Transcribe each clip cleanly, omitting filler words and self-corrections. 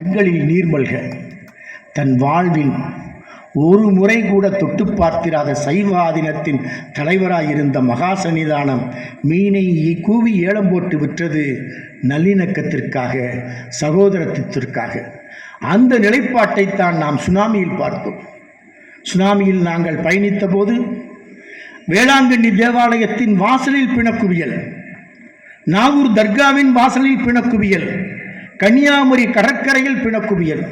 கண்களில் நீர்மல்க தன் வாழ்வின் ஒரு முறை கூட தொட்டு பார்த்திராத சைவ ஆதீனத்தின் தலைவராயிருந்த மகா சன்னிதானம் மீனை கூவி ஏலம் போட்டு விற்றது நல்லிணக்கத்திற்காக, சகோதரத்திற்காக. அந்த நிலைப்பாட்டைத்தான் நாம் சுனாமியில் பார்த்தோம். சுனாமியில் நாங்கள் பயணித்த போது வேளாங்கண்ணி தேவாலயத்தின் வாசலில் பிணக்குவியல், நாகூர் தர்காவின் வாசலில் பிணக்குவியல், கன்னியாகுமரி கடற்கரையில் பிணக்குவியல்.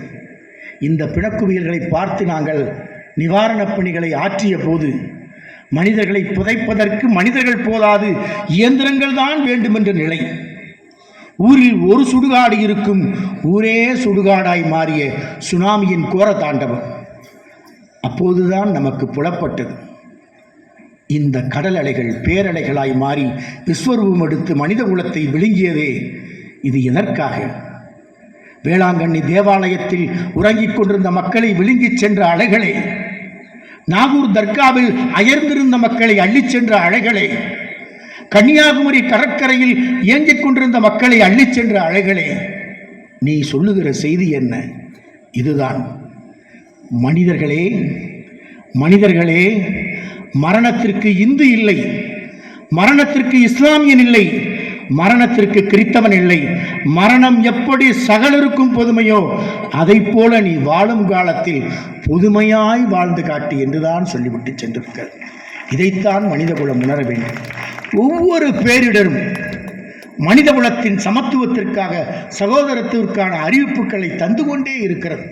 இந்த பிணக்குவியல்களை பார்த்து நாங்கள் நிவாரணப் பணிகளை ஆற்றிய போது மனிதர்களை புதைப்பதற்கு மனிதர்கள் போதாது, இயந்திரங்கள் தான் வேண்டுமென்ற நிலை. ஊரில் ஒரு சுடுகாடு இருக்கும், ஊரே சுடுகாடாய் மாறிய சுனாமியின் கோர தாண்டவம். அப்போதுதான் நமக்கு புலப்பட்டது, இந்த கடல் அலைகள் பேரலைகளாய் மாறி விஸ்வரூபம் எடுத்து மனித குலத்தை விழுங்கியதே இது எதற்காக? வேளாங்கண்ணி தேவாலயத்தில் உறங்கிக் கொண்டிருந்த மக்களை விழுங்கிச் சென்ற அலைகளே, நாகூர் தர்காவில் அயர்ந்திருந்த மக்களை அள்ளிச் சென்ற அலைகளே, கன்னியாகுமரி கடற்கரையில் இயங்கிக் கொண்டிருந்த மக்களை அள்ளிச் சென்ற அலைகளே, நீ சொல்லுகிற செய்தி என்ன? இதுதான். மனிதர்களே, மனிதர்களே, மரணத்திற்கு இந்து இல்லை, மரணத்திற்கு இஸ்லாமியன் இல்லை, மரணத்திற்கு கிறித்தவன் இல்லை. மரணம் எப்படி சகலருக்கும் பொதுமையோ அதை போல நீ வாழும் காலத்தில் புதுமையாய் வாழ்ந்து காட்டு என்றுதான் சொல்லிவிட்டு சென்றிருக்கிறது. இதைத்தான் மனிதகுலம் உணர வேண்டும். ஒவ்வொரு பேரிடரும் மனிதகுலத்தின் சமத்துவத்திற்காக, சகோதரத்திற்கான அறிவிப்புகளை தந்து கொண்டே இருக்கிறது.